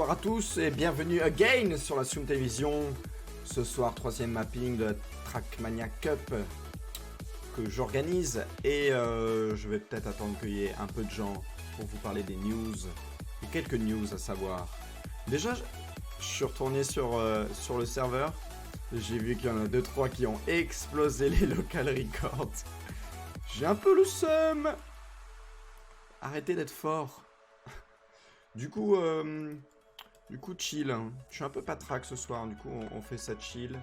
bonsoir à tous et bienvenue again sur la Soum Télévision. Ce soir, 3e mapping de la Trackmania Cup que j'organise et je vais peut-être attendre qu'il y ait un peu de gens pour vous parler des news et quelques news à savoir. Déjà, je suis retourné sur le serveur. J'ai vu qu'il y en a 2-3 qui ont explosé les local records. J'ai un peu le seum. Arrêtez d'être fort. Du coup, chill. Hein. Je suis un peu patraque ce soir. Du coup, on fait ça chill.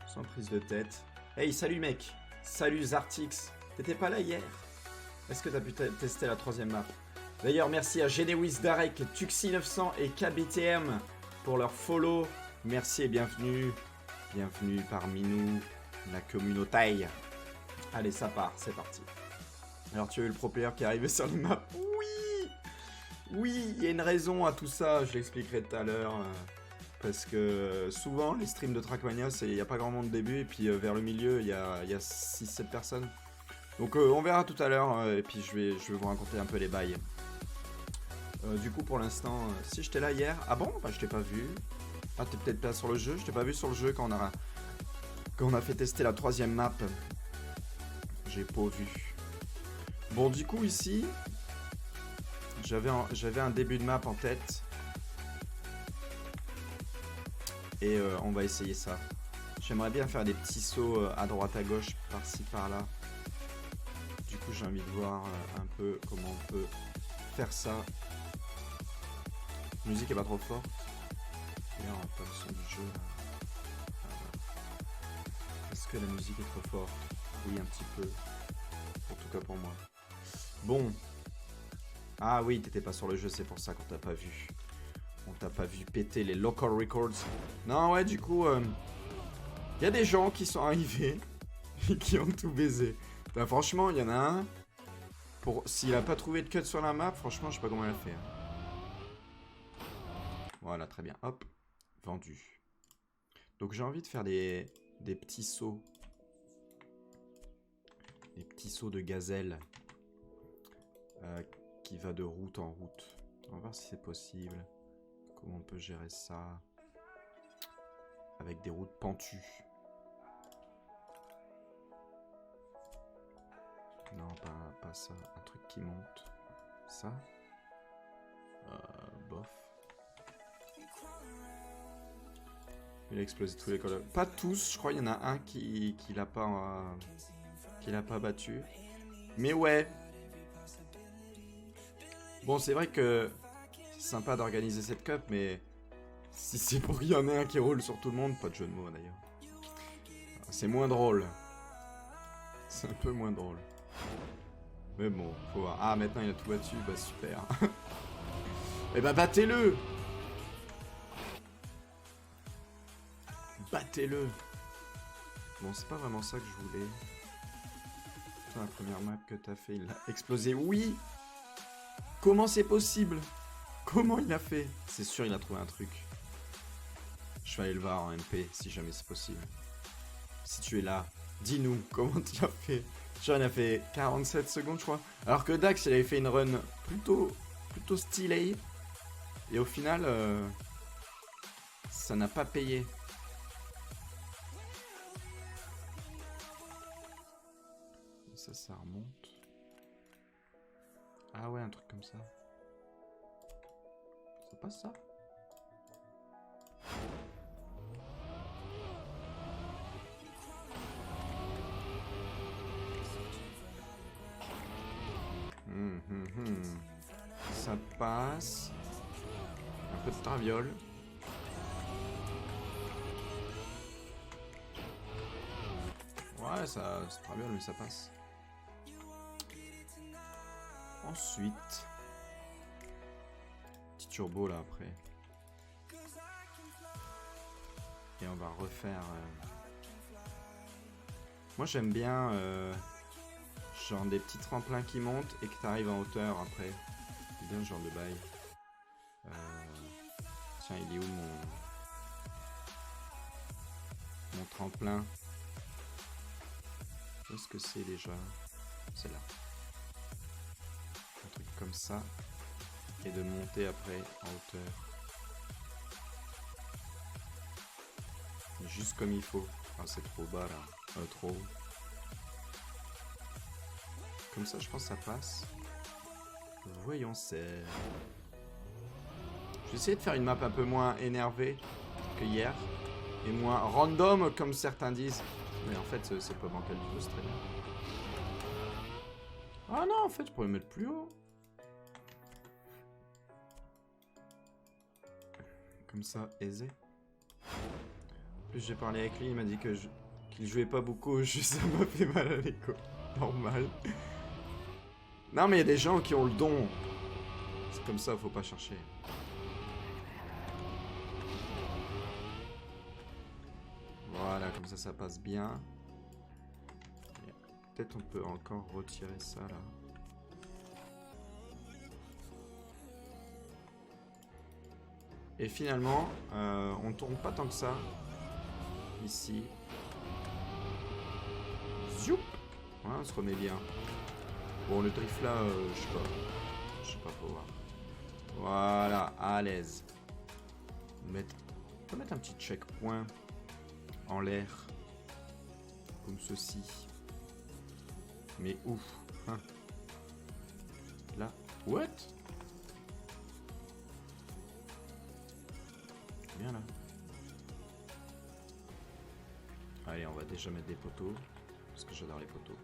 Sans prise de tête. Hey, salut mec. Salut Zartix. T'étais pas là hier? Est-ce que t'as pu tester la 3e map? D'ailleurs, merci à Genewis Darek, Tuxi900 et KBTM pour leur follow. Merci et bienvenue. Bienvenue parmi nous, la communauté. Allez, ça part. C'est parti. Alors, tu as eu le pro player qui est arrivé sur la map? Oui, il y a une raison à tout ça, je l'expliquerai tout à l'heure. Parce que souvent, les streams de Trackmania, il n'y a pas grand monde au début, et puis vers le milieu, il y a 6-7 personnes. Donc on verra tout à l'heure, et puis je vais vous raconter un peu les bails. Du coup, pour l'instant, si j'étais là hier... Ah bon? Bah, je t'ai pas vu. Ah, t'es peut-être pas sur le jeu? Je t'ai pas vu sur le jeu quand on a fait tester la 3e map. J'ai pas vu. Bon, du coup, ici... J'avais un début de map en tête. Et on va essayer ça. J'aimerais bien faire des petits sauts à droite à gauche, par-ci par-là. Du coup j'ai envie de voir un peu comment on peut faire ça. La musique est pas trop forte. D'ailleurs on va pas le son du jeu là. Est-ce que la musique est trop forte? Oui, un petit peu. En tout cas pour moi. Bon. Ah oui, t'étais pas sur le jeu, c'est pour ça qu'on t'a pas vu. On t'a pas vu péter les local records. Non, ouais, du coup, y a des gens qui sont arrivés et qui ont tout baisé. Bah, franchement, il y en a un. S'il a pas trouvé de cut sur la map, franchement, je sais pas comment il a fait. Hein. Voilà, très bien. Hop, vendu. Donc j'ai envie de faire des petits sauts. Des petits sauts de gazelle. Qui va de route en route. On va voir si c'est possible. Comment on peut gérer ça avec des routes pentues. Non, pas ça. Un truc qui monte. Ça bof. Il a explosé tous les colonnes. Pas tous, je crois qu'il y en a un qui l'a pas battu. Mais ouais. Bon, c'est vrai que c'est sympa d'organiser cette cup, mais si c'est pour qu'il y en ait un qui roule sur tout le monde, pas de jeu de mots d'ailleurs. C'est moins drôle. C'est un peu moins drôle. Mais bon, faut voir. Ah, maintenant il a tout battu, bah super. Eh bah battez-le! Battez-le! Bon, c'est pas vraiment ça que je voulais. Putain, la première map que t'as fait, il a explosé. Oui! Comment c'est possible? Comment il a fait? C'est sûr, il a trouvé un truc. Je vais aller le voir en MP, si jamais c'est possible. Si tu es là, dis-nous comment tu l'as fait. Genre, il a fait 47 secondes, je crois. Alors que Dax, il avait fait une run plutôt stylée. Et au final, ça n'a pas payé. Ça remonte. Ah ouais, un truc comme ça. C'est pas ça? Ça passe. Un peu de traviole. Ouais, ça c'est traviole, mais ça passe. Ensuite, petit turbo là après. Et on va refaire. Moi j'aime bien genre des petits tremplins qui montent et que t'arrives en hauteur après. C'est bien ce genre de bail. Tiens, il est où mon tremplin? Où est-ce que c'est déjà? C'est là. Un truc comme ça. Et de monter après en hauteur. Juste comme il faut. Ah, c'est trop bas là. Trop haut. Comme ça, je pense que ça passe. Voyons, c'est... Je vais essayer de faire une map un peu moins énervée que hier. Et moins random, comme certains disent. Mais en fait, c'est pas bancal du tout, c'est très bien. Ah non, en fait, je pourrais le mettre plus haut. Comme ça, aisé. En plus, j'ai parlé avec lui, il m'a dit que qu'il jouait pas beaucoup au jeu, ça m'a fait mal à l'écho. Normal. Non, mais il y a des gens qui ont le don. C'est comme ça, faut pas chercher. Voilà, comme ça passe bien. Peut-être on peut encore retirer ça, là. Et finalement, on tourne pas tant que ça. Ici. Zoup. Ouais, on se remet bien. Bon, le drift là, je sais pas. Je sais pas, faut voir. Voilà, à l'aise. On peut mettre un petit checkpoint en l'air. Comme ceci. Mais ouf. Hein. Là. What? Bien là. Allez, on va déjà mettre des poteaux. Parce que j'adore les poteaux.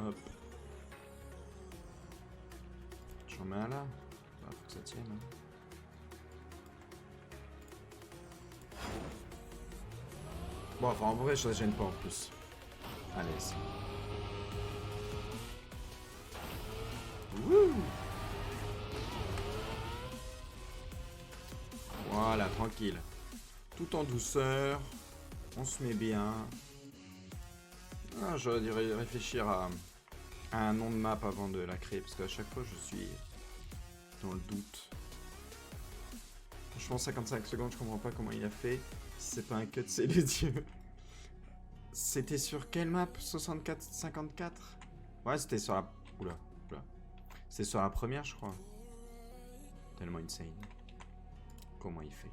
Hop. J'en mets un là. Ah, faut que ça tienne. Hein. Bon, enfin, en vrai, ça gêne pas en plus. Allez, c'est... Wouh! Voilà, tranquille. Tout en douceur. On se met bien. Ah, j'aurais dû réfléchir à un nom de map avant de la créer. Parce qu'à chaque fois, je suis dans le doute. Franchement, 55 secondes, je comprends pas comment il a fait. Si c'est pas un cut, c'est les dieux. C'était sur quelle map? 64-54? Ouais, c'était sur la... Oula. C'est sur la première, je crois. Tellement insane. Comment il fait?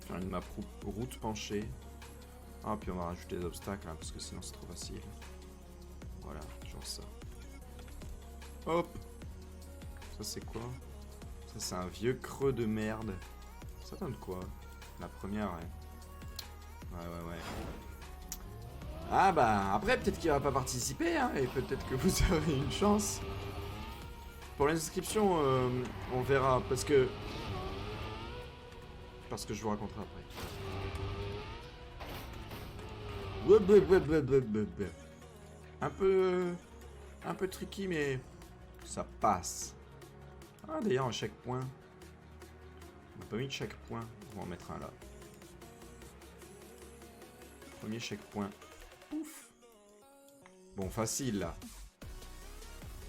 Faire une map route penchée. Ah, puis on va rajouter des obstacles, hein, parce que sinon c'est trop facile. Voilà, genre ça. Hop! Ça c'est quoi? Ça c'est un vieux creux de merde. Ça donne quoi? La première, ouais. Ouais. Ah bah, après peut-être qu'il va pas participer, hein, et peut-être que vous aurez une chance. Pour l'inscription, on verra, parce que je vous raconterai après. Un peu tricky, mais ça passe. Ah, d'ailleurs, un checkpoint. On n'a pas mis de checkpoint. On va en mettre un là. Premier checkpoint. Ouf. Bon, facile là.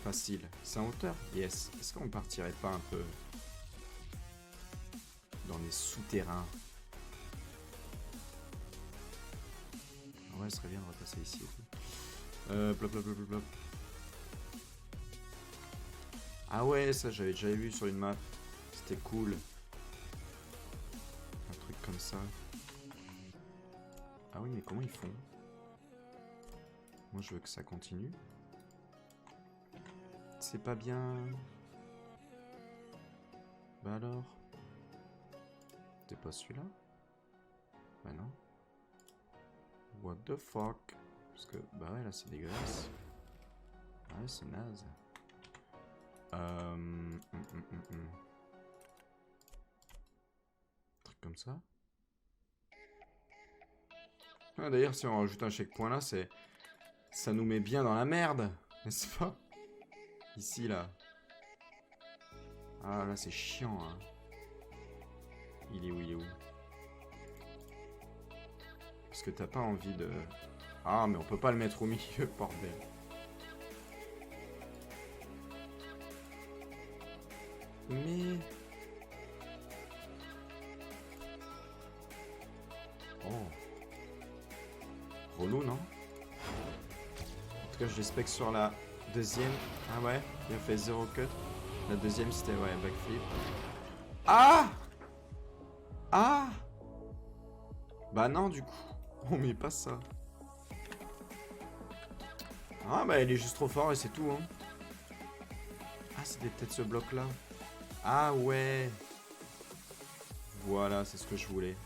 Facile. C'est en hauteur? Yes. Est-ce qu'on partirait pas un peu dans les souterrains? Ouais, ce serait bien de repasser ici. Blop. Ah ouais, ça j'avais déjà vu sur une map. C'était cool. Un truc comme ça. Ah oui, mais comment ils font? Moi je veux que ça continue. C'est pas bien. Bah alors? C'est pas celui-là? Bah non. What the fuck? Parce que, bah ouais, là c'est dégueulasse. Ouais, c'est naze. Truc comme ça. Ah, d'ailleurs, si on rajoute un checkpoint là, c'est... Ça nous met bien dans la merde, n'est-ce pas? Ici, là. Ah, là, c'est chiant, hein. Il est où? Parce que t'as pas envie de... Ah, mais on peut pas le mettre au milieu, bordel. Mais... nous, non? En tout cas, je respecte sur la deuxième. Ah ouais, il a fait 0 cut. La deuxième, c'était, ouais, backflip. Ah! Ah! Bah non, du coup. On met pas ça. Ah bah, il est juste trop fort et c'est tout, hein. Ah, c'était peut-être ce bloc-là. Ah ouais. Voilà, c'est ce que je voulais.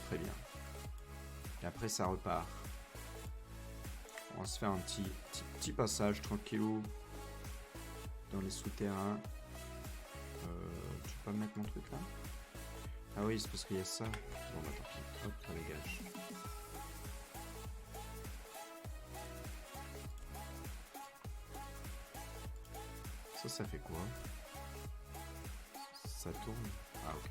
Très bien. Et après, ça repart. On va se faire un petit passage tranquillou dans les souterrains. Tu peux pas me mettre mon truc là? Ah oui, c'est parce qu'il y a ça. Bon bah tant pis. Hop, ça dégage. Ça fait quoi? Ça tourne? Ah ok.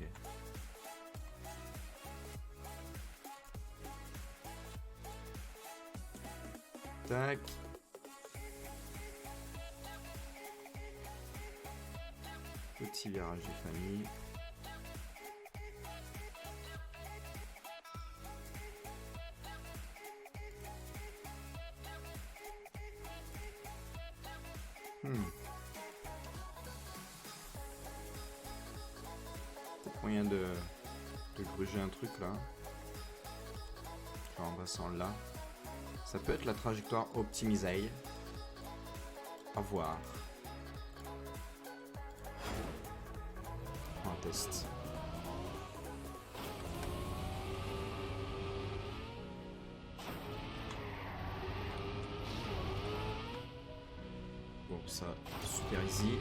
Tac. Petit virage de famille. Peut-être moyen de gruger un truc là. Genre en passant là. Ça peut être la trajectoire optimisée. À voir. Un test. Bon, ça, super easy.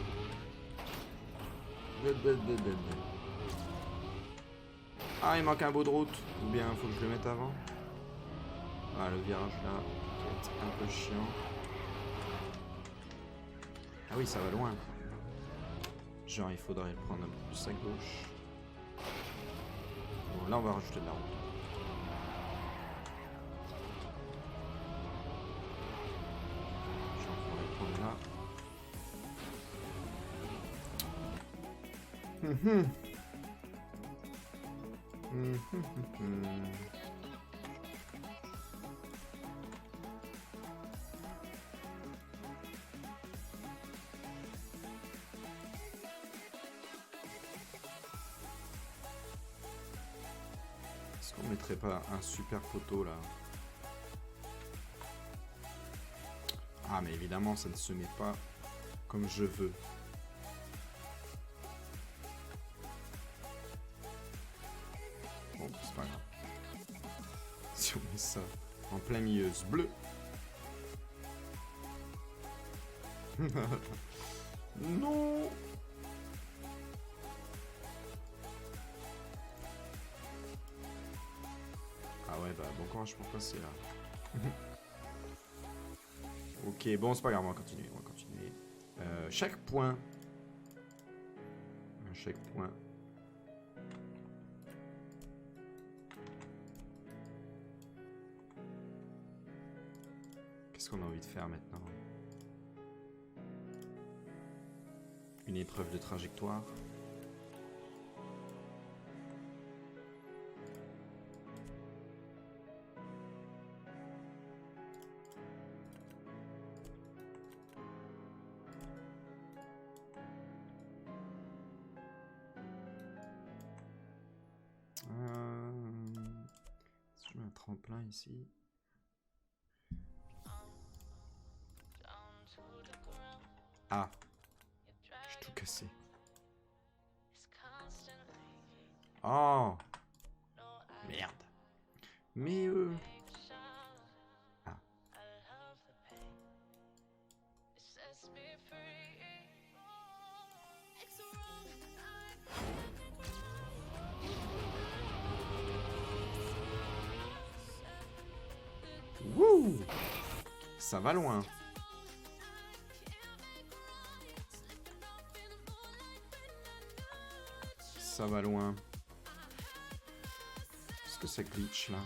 Ah, il manque un bout de route. Ou bien, faut que je le mette avant. Ah, le virage là, qui va être un peu chiant. Ah oui, ça va loin. Genre, il faudrait le prendre un peu plus à gauche. Bon, là, on va rajouter de la route. Genre, on va le prendre là. Est-ce qu'on mettrait pas un super poteau là? Ah mais évidemment ça ne se met pas comme je veux. Bon c'est pas grave. Si on met ça en plein milieu, ce bleu. Non. Ah ouais bah bon courage pour passer là. Ok bon c'est pas grave, on va continuer. Chaque point. Chaque point. Qu'est-ce qu'on a envie de faire maintenant? Une épreuve de trajectoire. Si je mets un tremplin ici. Ah, j'ai tout cassé. Oh, merde. Mais ah. Wouh, ça va loin. Ça va loin. Est-ce que ça glitch là?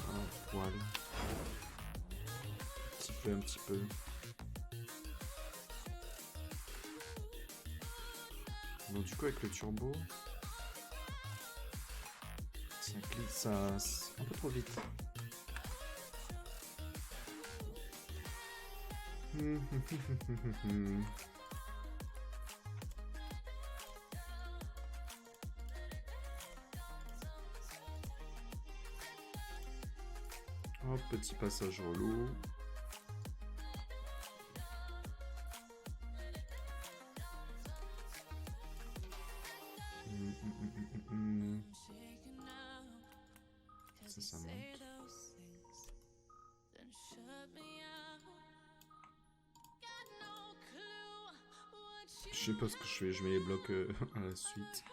Un poil. Un petit peu. Bon du coup avec le turbo. Ça glitch. glisse un peu trop vite. Oh, petit passage relou. Ça monte. Je sais pas ce que je fais, je mets les blocs à la suite.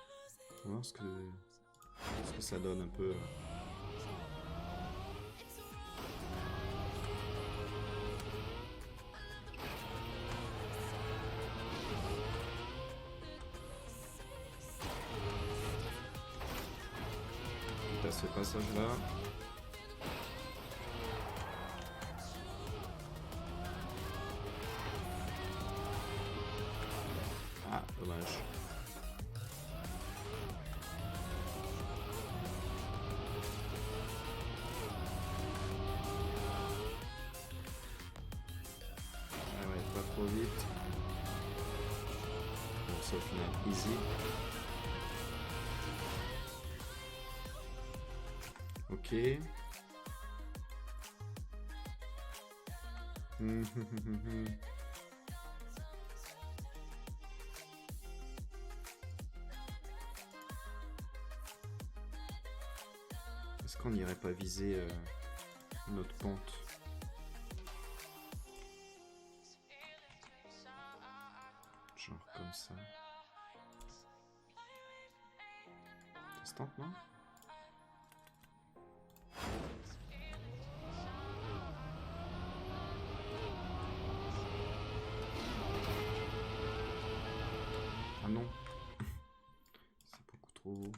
On va voir ce que ça donne un peu. Quitte à ce passage là. Ah, dommage. Ah ouais, pas trop vite. Bon, c'est au final easy. Ok. Est-ce qu'on n'irait pas viser notre pente? Genre comme ça. Ça se tente, non? Ah non. C'est beaucoup trop haut.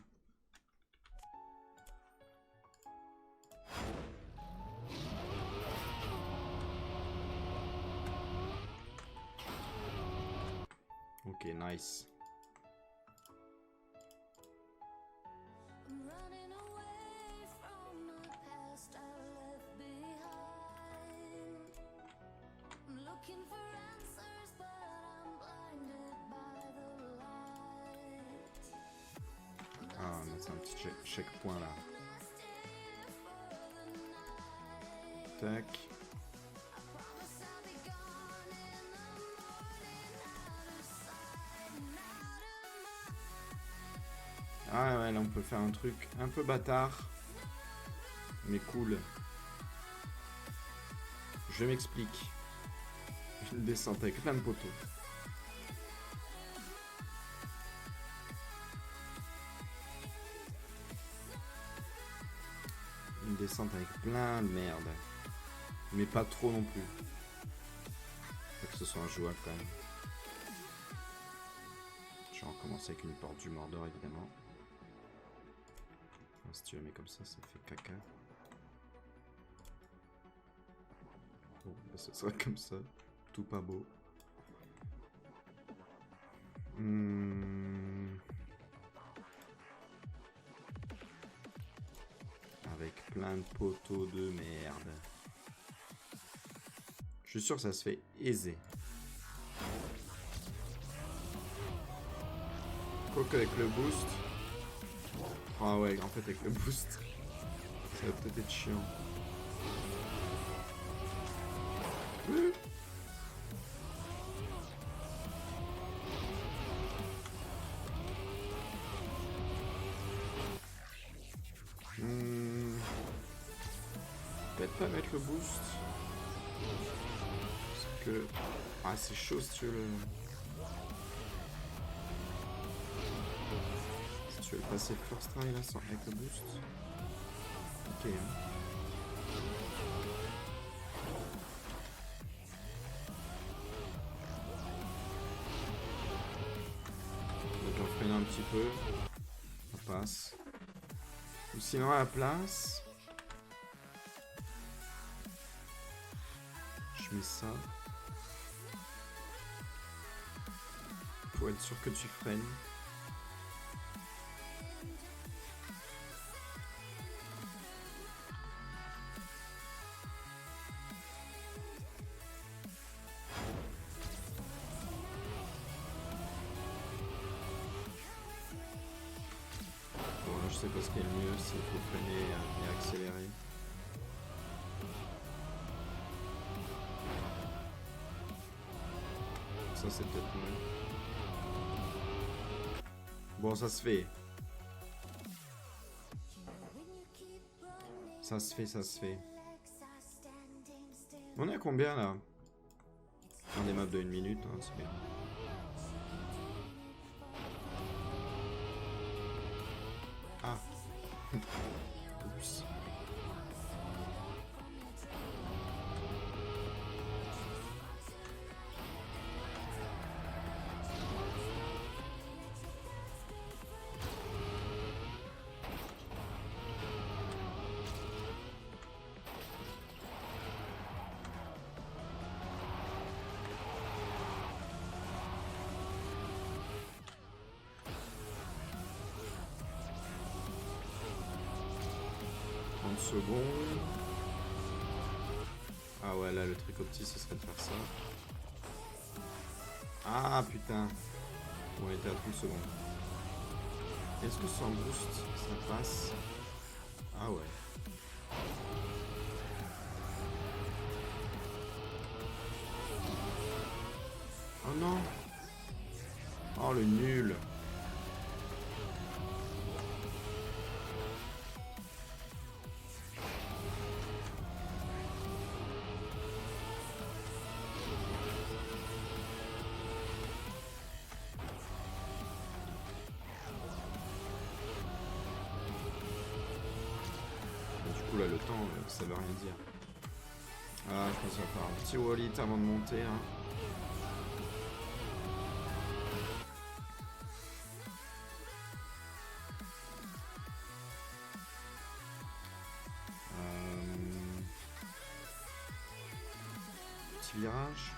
Ok, nice. Ah, c'est un petit checkpoint là. Tac. Ah ouais, là on peut faire un truc un peu bâtard. Mais cool. Je m'explique. Une descente avec plein de poteaux. Une descente avec plein de merde. Mais pas trop non plus. Faut que ce soit injouable quand même. Je vais recommencer avec une porte du Mordor évidemment. Si tu la mets comme ça fait caca. Bon, bah ce sera comme ça. Tout pas beau. Avec plein de poteaux de merde. Je suis sûr que ça se fait aisé. Quoique avec le boost. Ah ouais, en fait avec le boost, ça va peut-être être chiant. Peut-être pas mettre le boost. Parce que... Ah, c'est chaud si tu veux le... Si tu veux passer first try là sans avec le boost. Ok. Donc on freine un petit peu. Ça passe. Ou sinon à la place... Je mets ça. Pour être sûr que tu freines. sais pas ce qui est le mieux, s'il faut freiner et accélérer. Ça c'est peut-être mieux. Bon, ça se fait. Ça se fait, ça se fait. On est à combien là? On des maps de 1 minute, hein, c'est bien. Ah. Oups. Secondes. Ah ouais, là le truc optique ce serait de faire ça. Ah putain. On était à 30 secondes. Est-ce que sans boost ça passe? Ah ouais. Oh non. Oh le nul. Là le temps ça veut rien dire. Ah je pense qu'il va faire un petit wallet avant de monter hein. Petit virage.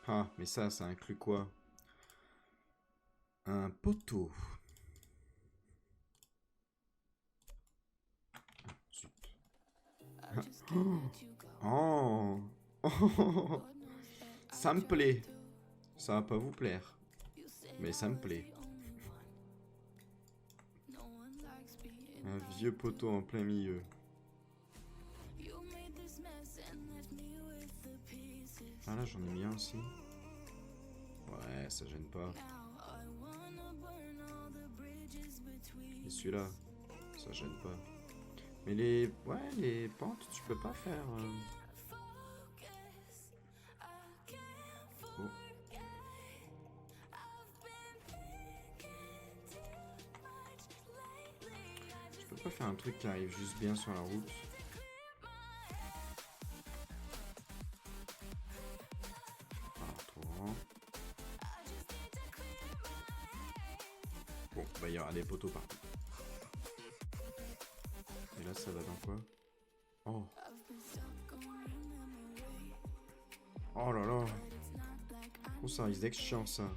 Ah, mais ça inclut quoi? Un poteau. Ah, zut. Oh. Oh. Ça me plaît. Ça va pas vous plaire. Mais ça me plaît. Un vieux poteau en plein milieu. Ah là j'en ai mis un aussi. Ouais, ça gêne pas. Et celui-là, ça gêne pas. Mais les pentes, tu peux pas faire. Oh. Tu peux pas faire un truc qui arrive juste bien sur la route. Bon, bah il y aura des poteaux partout. Et là, ça va dans quoi? Oh. Oh là là. Oh, ça risque d'être chiant, ça.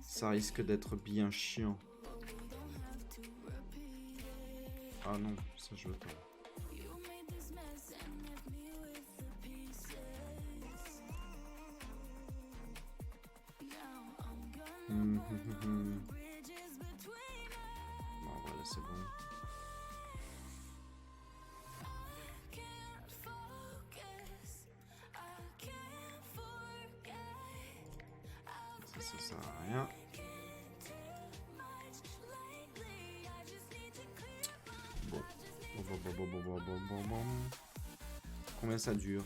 Ça risque d'être bien chiant. Ah non, ça je veux pas. Bon, voilà, c'est bon. Ça sert à rien. Bon. Bon. Combien ça dure?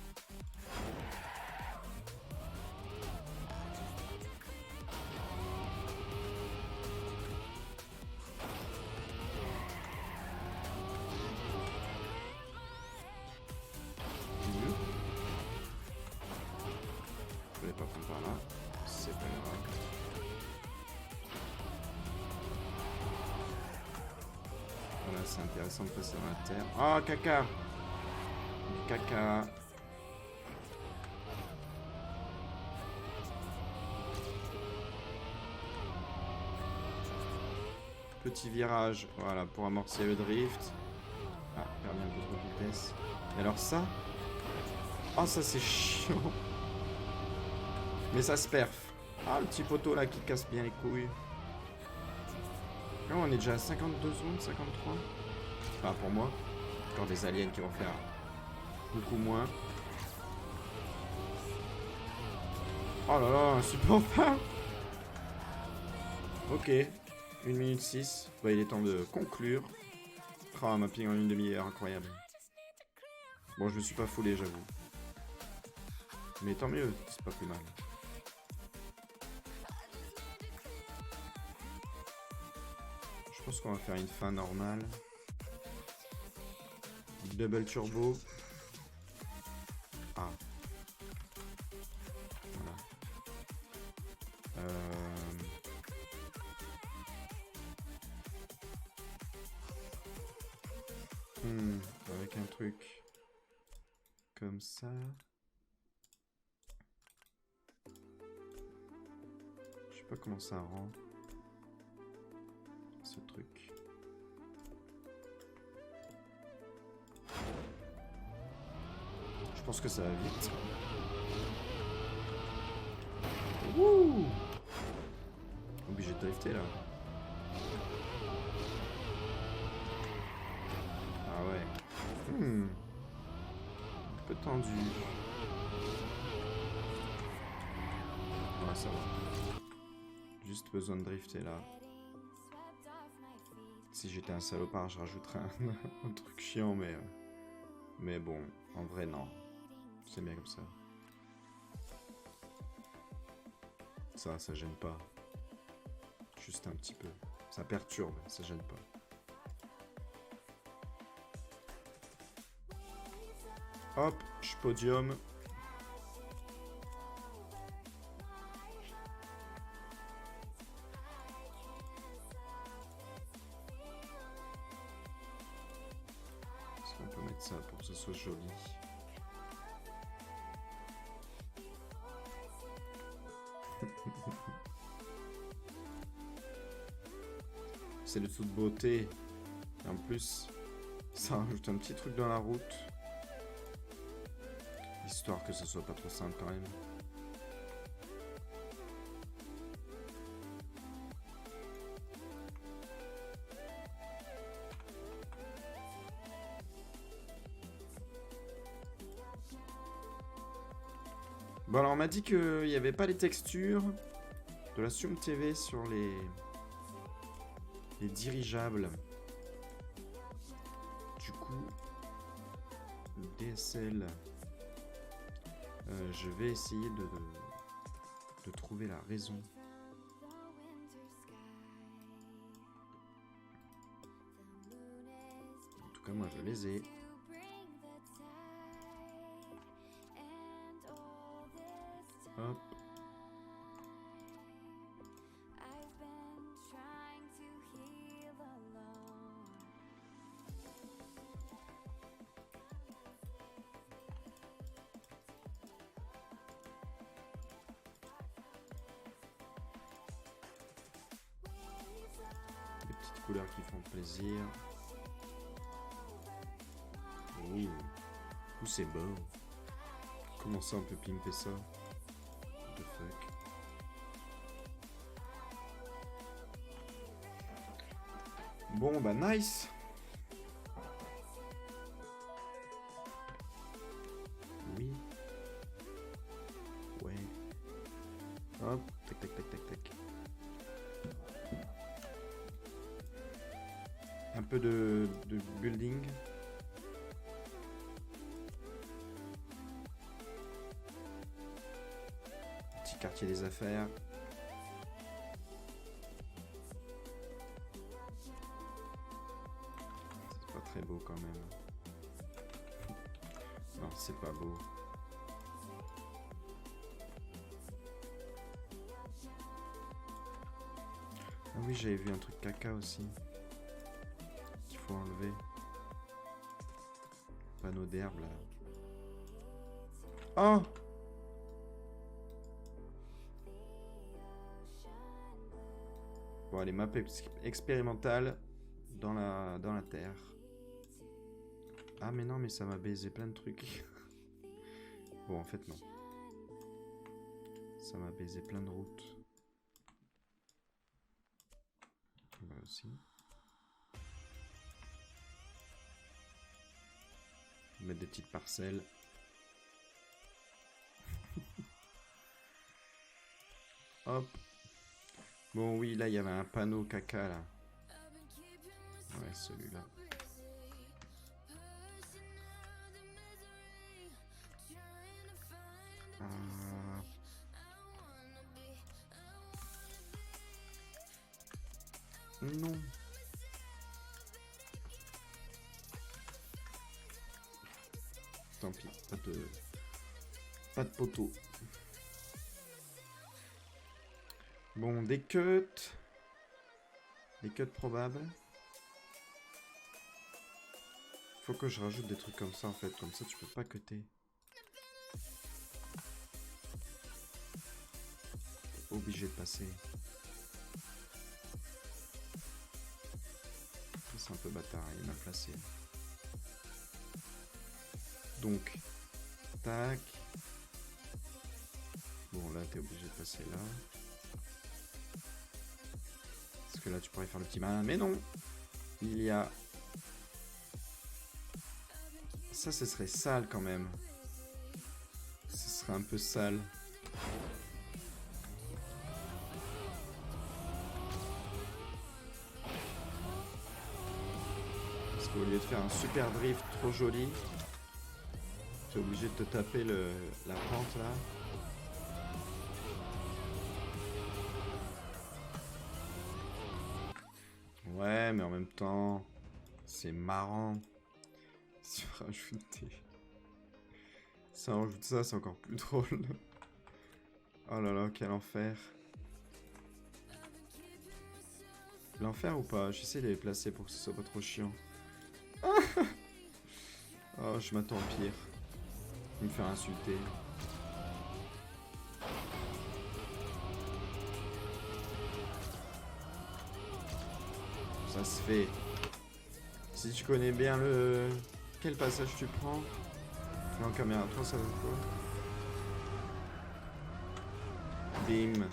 Je voulais pas prendre par là. C'est pas grave. là, c'est intéressant de passer dans la terre. Ah, caca! Du caca. Petit virage, voilà, pour amorcer le drift. Ah, permis un peu trop de vitesse. Et alors ça? Oh, ça c'est chiant. Mais ça se perf. Ah, le petit poteau là qui casse bien les couilles. Oh, on est déjà à 52 secondes, 53. Enfin, pour moi. Encore des aliens qui vont faire beaucoup moins. Oh là là, insupportable. Ok. 1 minute 6. Bah, il est temps de conclure. Oh, un mapping en une demi-heure, incroyable. Bon, je me suis pas foulé, j'avoue. Mais tant mieux, c'est pas plus mal. Je pense qu'on va faire une fin normale. Double turbo. Ah. Voilà. Avec un truc comme ça. Je sais pas comment ça rend ce truc. Je pense que ça va vite. Wouh! Obligé de drifter là. Ah ouais. Un peu tendu. Ouais, ça va. Juste besoin de drifter là. Si j'étais un salopard, je rajouterais un truc chiant, mais bon, en vrai, non. C'est bien comme ça. Ça gêne pas. Juste un petit peu. Ça perturbe, ça gêne pas. Hop, je podium. Est-ce qu'on peut mettre ça pour que ce soit joli? C'est de toute beauté. Et en plus, ça rajoute un petit truc dans la route. Histoire que ce soit pas trop simple quand même. Bon alors on m'a dit qu'il n'y avait pas les textures de la Zoom TV sur les dirigeables. Du coup, le DSL, je vais essayer de trouver la raison. En tout cas, moi je les ai. Hop. Des petites couleurs qui font plaisir. Ouh, c'est beau. Comment ça on peut pimper ça? What the fuck? Bon bah nice. Oui. Ouais. Hop, tac tac tac tac tac. Un peu de building. Petit quartier des affaires. C'est pas très beau quand même. Non, c'est pas beau. Ah oui, j'avais vu un truc caca aussi. Qu'il faut enlever. panneau d'herbe là. Oh! Bon, allez, map expérimentale dans la terre. Ah, mais non, mais ça m'a baisé plein de trucs. Bon, en fait, non. Ça m'a baisé plein de routes. Là aussi. Mettre des petites parcelles. Hop. Bon, oui, là, il y avait un panneau caca, là. Ouais, celui-là. Non. Tant pis, pas de poteau. Bon, des cuts. Des cuts probables. Faut que je rajoute des trucs comme ça en fait, comme ça tu peux pas cutter. T'es obligé de passer. C'est un peu bâtard, il m'a placé. Donc, tac. Bon là t'es obligé de passer là. Parce que là tu pourrais faire le petit malin, mais non. Il y a... Ça, ce serait sale quand même. Ce serait un peu sale. Parce qu'au lieu de faire un super drift trop joli, tu es obligé de te taper la pente là. Ouais, mais en même temps, c'est marrant. Si on rajoute ça rajoute ça, c'est encore plus drôle. Oh là là, quel enfer. L'enfer ou pas? J'essaie de les placer pour que ce soit pas trop chiant. Oh, je m'attends au pire. Me faire insulter. Ça se fait. Si tu connais bien quel passage tu prends. Mais en caméra 3, ça va quoi? Bim.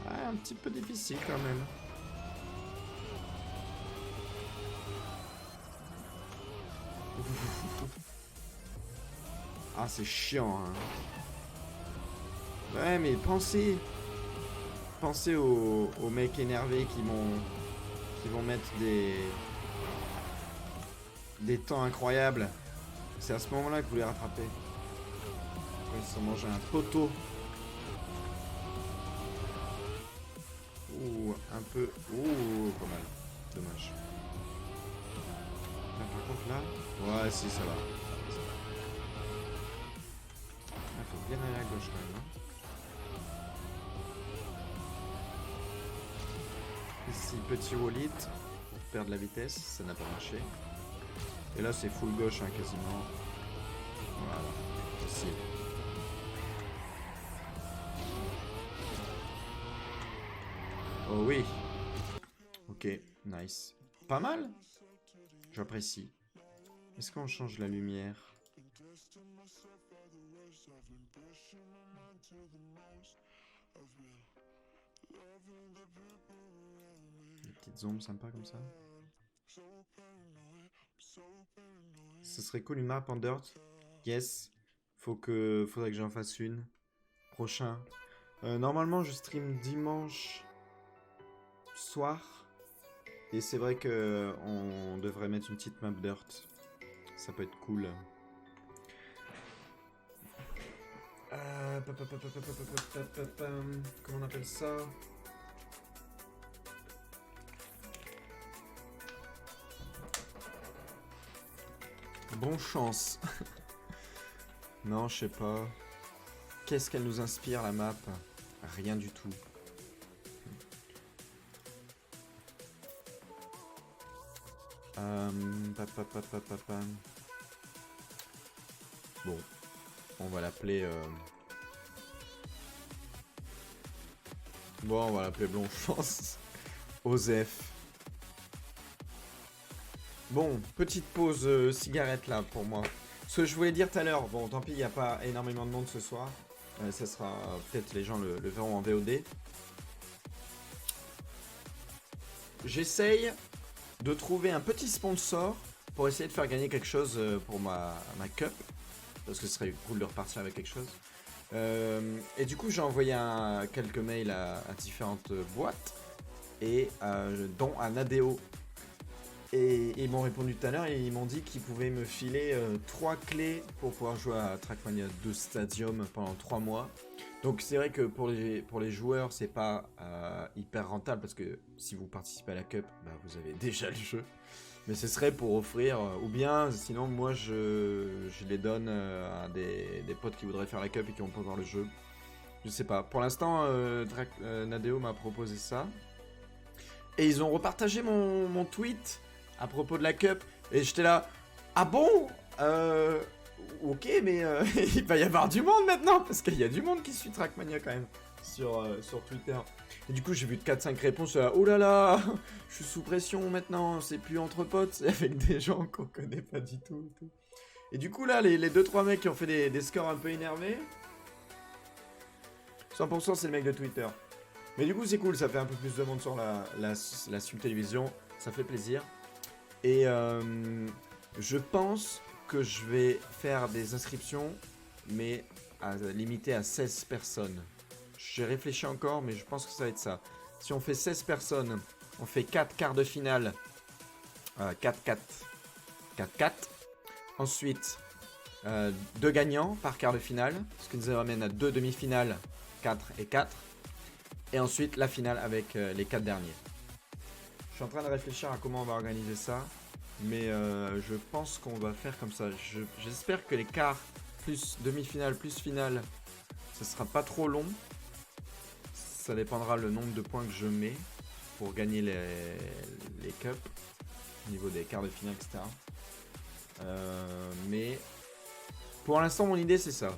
Ah, un petit peu difficile quand même. Ah, c'est chiant, hein. Ouais, mais pensez aux mecs énervés qui vont mettre des temps incroyables. C'est à ce moment-là que vous les rattrapez. Ils se sont mangés un poteau. Ouh, un peu... Ouh, pas mal. Dommage. Là, par contre, là... Ouais, si, ça va. Il faut bien aller à gauche, quand même. Hein. Ici, petit wallet. Pour perdre la vitesse, ça n'a pas marché. Et là, c'est full gauche, hein, quasiment. Voilà. Ici. Oh oui. Ok, nice. Pas mal. J'apprécie. Est-ce qu'on change la lumière? Des petites ombres sympas comme ça. Ce serait cool une map en dirt. Yes. Faudrait que j'en fasse une. Prochain. Normalement, je stream dimanche soir. Et c'est vrai que on devrait mettre une petite map dirt. Ça peut être cool. Comment on appelle ça? Bon chance. Non, je sais pas. Qu'est-ce qu'elle nous inspire la map? Rien du tout. Bon, on va l'appeler... Bon, on va l'appeler Blond, je pense. Osef. Bon, petite pause cigarette là pour moi. Ce que je voulais dire tout à l'heure, bon tant pis, il n'y a pas énormément de monde ce soir. Ça sera, peut-être les gens le verront en VOD. J'essaye de trouver un petit sponsor pour essayer de faire gagner quelque chose pour ma cup. Parce que ce serait cool de repartir avec quelque chose. Et du coup j'ai envoyé quelques mails à différentes boîtes. Et dont à Nadeo. Et ils m'ont répondu tout à l'heure et ils m'ont dit qu'ils pouvaient me filer 3 clés pour pouvoir jouer à Trackmania 2 Stadium pendant 3 mois. Donc c'est vrai que pour les joueurs c'est pas hyper rentable parce que si vous participez à la Cup, bah, vous avez déjà le jeu. Mais ce serait pour offrir, ou bien sinon moi je les donne à des potes qui voudraient faire la Cup et qui vont pas voir le jeu. Je sais pas. Pour l'instant Nadeo m'a proposé ça. Et ils ont repartagé mon tweet à propos de la Cup. Et j'étais là, ah bon ok, mais il va y avoir du monde maintenant. Parce qu'il y a du monde qui suit Trackmania quand même sur Twitter. Et du coup, j'ai vu 4-5 réponses. Là, oh là là, je suis sous pression maintenant. C'est plus entre potes, c'est avec des gens qu'on connaît pas du tout. Et du coup, là, les 2-3 mecs qui ont fait des scores un peu énervés. 100% c'est le mec de Twitter. Mais du coup c'est cool, ça fait un peu plus de monde sur la Stream Télévision, ça fait plaisir. Et je pense que je vais faire des inscriptions, mais limitées à 16 personnes. J'ai réfléchi encore, mais je pense que ça va être ça. Si on fait 16 personnes, on fait 4 quarts de finale. 4-4. Ensuite, 2 gagnants par quart de finale, ce qui nous amène à 2 demi-finales, 4 et 4. Et ensuite la finale avec les 4 derniers. Je suis en train de réfléchir à comment on va organiser ça. Mais je pense qu'on va faire comme ça. J'espère que les quarts plus demi-finale plus finale, ce sera pas trop long. Ça dépendra le nombre de points que je mets pour gagner les cups. Au niveau des quarts de finale, etc. Mais pour l'instant mon idée c'est ça.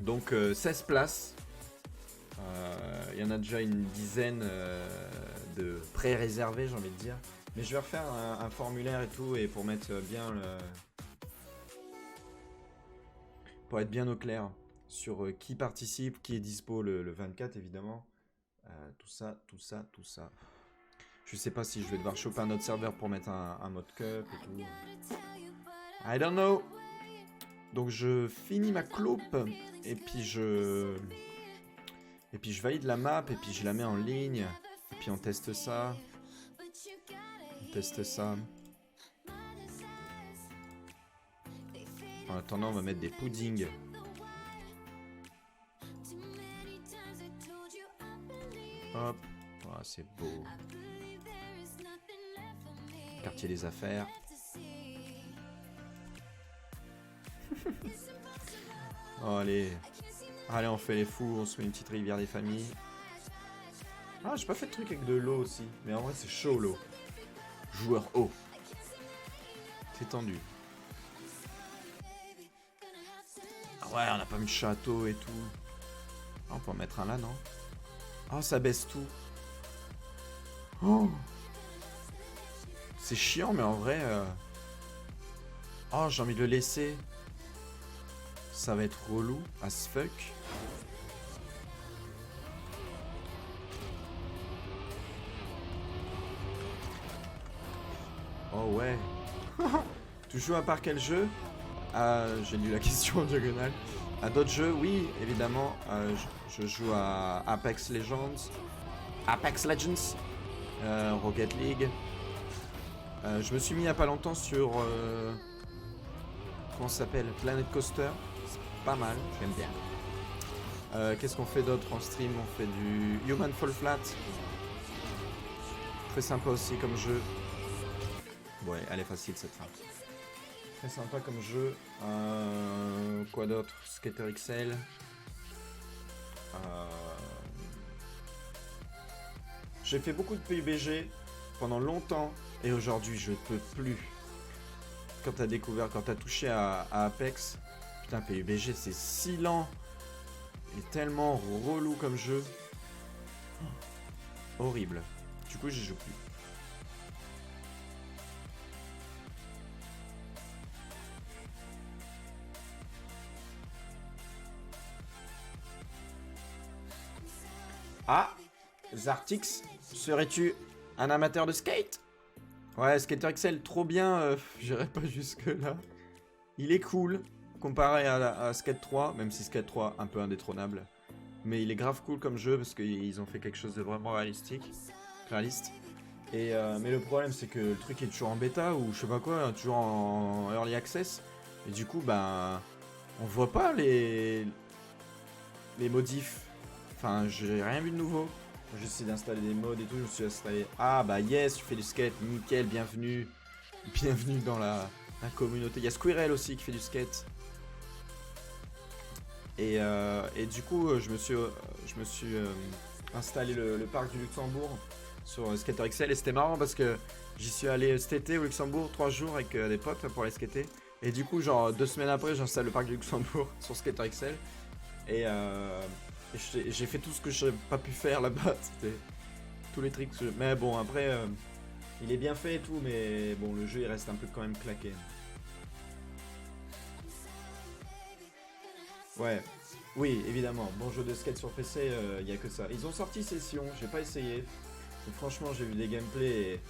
Donc 16 places. Il y en a déjà une dizaine de pré-réservés, j'ai envie de dire. Mais je vais refaire un formulaire et tout, et pour mettre bien pour être bien au clair sur qui participe, qui est dispo le 24 évidemment. Tout ça. Je sais pas si je vais devoir choper un autre serveur pour mettre un mode cup et tout. I don't know. Donc je finis ma clope et puis je valide la map et puis je la mets en ligne. Et puis on teste ça. En attendant, on va mettre des puddings. Hop. Oh, c'est beau. Quartier des affaires. Oh, allez, on fait les fous, on se met une petite rivière des familles. Ah, j'ai pas fait de truc avec de l'eau aussi. Mais en vrai, c'est chaud l'eau. Joueur eau. C'est tendu. Ah ouais, on a pas mis de château et tout. Ah, on peut en mettre un là, non? Oh, ça baisse tout. Oh, c'est chiant, mais en vrai... Oh, j'ai envie de le laisser. Ça va être relou as fuck. Oh ouais. Tu joues à part quel jeu? J'ai lu la question en diagonale. À d'autres jeux, oui, évidemment. Je joue à Apex Legends. Rocket League. Je me suis mis il y a pas longtemps sur... comment ça s'appelle? Planet Coaster. C'est pas mal, j'aime bien. Qu'est-ce qu'on fait d'autre en stream? On fait du Human Fall Flat. Très sympa aussi comme jeu. Ouais, elle est facile cette fin. Très sympa comme jeu. Quoi d'autre? Skater XL. J'ai fait beaucoup de PUBG pendant longtemps et aujourd'hui je peux plus. Quand t'as touché à Apex, Putain, PUBG, c'est si lent. Et tellement relou comme jeu. Horrible. Du coup, j'y joue plus. Ah, Zartix, serais-tu un amateur de skate? Ouais, Skater XL, trop bien, j'irai pas jusque là. Il est cool, comparé à Skate 3, même si Skate 3 un peu indétrônable. Mais il est grave cool comme jeu, parce qu'ils ont fait quelque chose de vraiment réaliste. Mais le problème, c'est que le truc est toujours en bêta, ou je sais pas quoi, toujours en early access. Et du coup, ben, on voit pas les modifs. Enfin, j'ai rien vu de nouveau. J'ai essayé d'installer des mods et tout, je me suis installé. Ah bah yes, tu fais du skate, nickel, bienvenue. Bienvenue dans la communauté. Il y a Squirrel aussi qui fait du skate. Et du coup, je me suis installé le parc du Luxembourg sur Skater XL. Et c'était marrant parce que j'y suis allé cet été au Luxembourg 3 jours avec des potes pour aller skater. Et du coup, genre 2 semaines après, j'installe le parc du Luxembourg sur Skater XL. Et j'ai fait tout ce que je n'avais pas pu faire là-bas. C'était tous les tricks. Mais bon, après, il est bien fait et tout, mais bon, le jeu il reste un peu quand même claqué. Ouais, oui, évidemment. Bon jeu de skate sur PC, il n'y a que ça. Ils ont sorti Session, j'ai pas essayé. Et franchement, j'ai vu des gameplays et.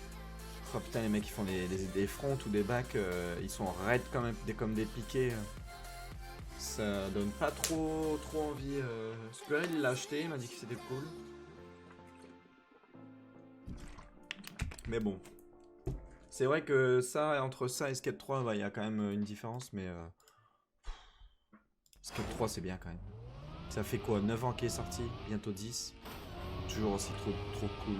Oh putain, les mecs qui font des fronts ou des backs, ils sont raides quand même, comme des piquets. Ça donne pas trop envie. Squirrel il l'a acheté, il m'a dit que c'était cool. Mais bon. C'est vrai que ça, entre ça et Skate 3, bah, y a quand même une différence, mais Skate 3 c'est bien quand même. Ça fait quoi, 9 ans qu'il est sorti, bientôt 10. Toujours aussi trop cool.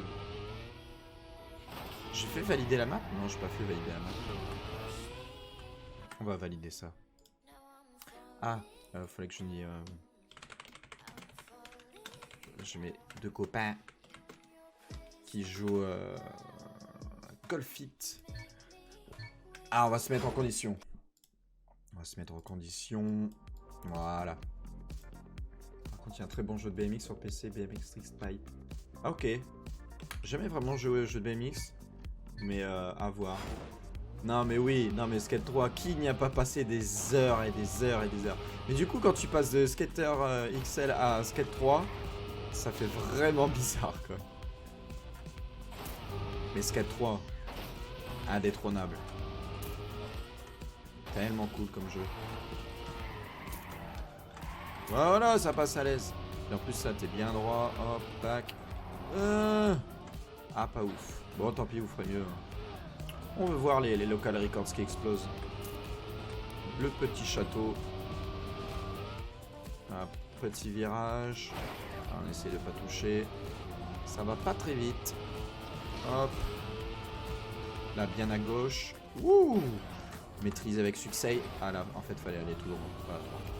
J'ai fait valider la map? Non, j'ai pas fait valider la map. On va valider ça. Ah, fallait que je n'y... Je mets 2 copains qui jouent Golf It. Ah, on va se mettre en condition. Voilà. Par contre, il y a un très bon jeu de BMX sur PC, BMX Street Pipe. Ah, ok. J'ai jamais vraiment joué au jeu de BMX, mais à voir. Non mais oui, non mais Skate 3, qui n'y a pas passé des heures et des heures et des heures. Mais du coup, quand tu passes de Skater XL à Skate 3, ça fait vraiment bizarre quoi. Mais Skate 3, indétrônable. Tellement cool comme jeu. Voilà, ça passe à l'aise. Et en plus ça, t'es bien droit, hop, tac. Ah, pas ouf. Bon, tant pis, vous ferez mieux. On veut voir les local records qui explosent. Le petit château. Un petit virage. On essaie de pas toucher. Ça va pas très vite. Hop. Là, bien à gauche. Ouh. Maîtrise avec succès. Ah là, en fait, fallait aller tout droit. Pas à droite.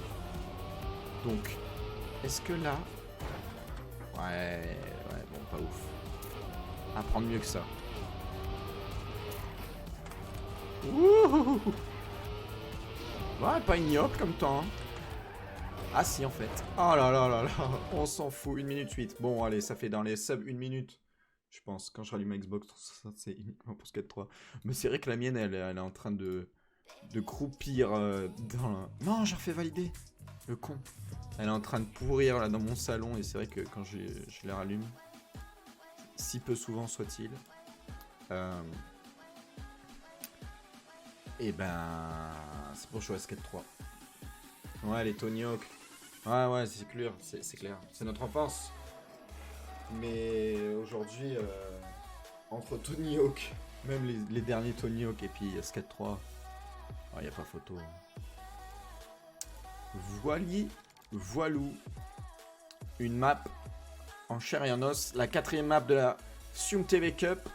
Donc, est-ce que là... Ouais, bon, pas ouf. Apprendre mieux que ça. Ouh. Ouais, pas ignoble comme temps. Hein. Ah si, en fait. Oh là là là là. On s'en fout. 1 minute 8. Bon, allez, ça fait dans les sub 1 minute. Je pense, quand je rallume ma Xbox, c'est uniquement pour Skate 3. Mais c'est vrai que la mienne, elle est en train de croupir dans la... Non, j'ai refait valider. Le con. Elle est en train de pourrir là dans mon salon. Et c'est vrai que quand je la rallume, si peu souvent soit-il, et ben... c'est pour jouer à Skate 3. Ouais, les Tony Hawk. Ouais, c'est clair. C'est clair. C'est notre enfance. Mais aujourd'hui, entre Tony Hawk, même les derniers Tony Hawk et puis Skate 3, il n'y a pas photo. Voilou. Une map en chair et en os. La 4ème map de la Sium TV Cup.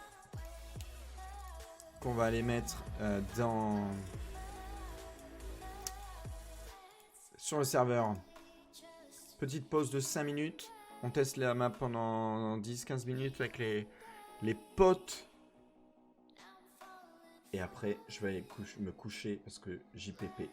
Qu'on va aller mettre sur le serveur. Petite pause de 5 minutes. On teste la map pendant 10-15 minutes avec les potes. Et après, je vais aller me coucher parce que JPP.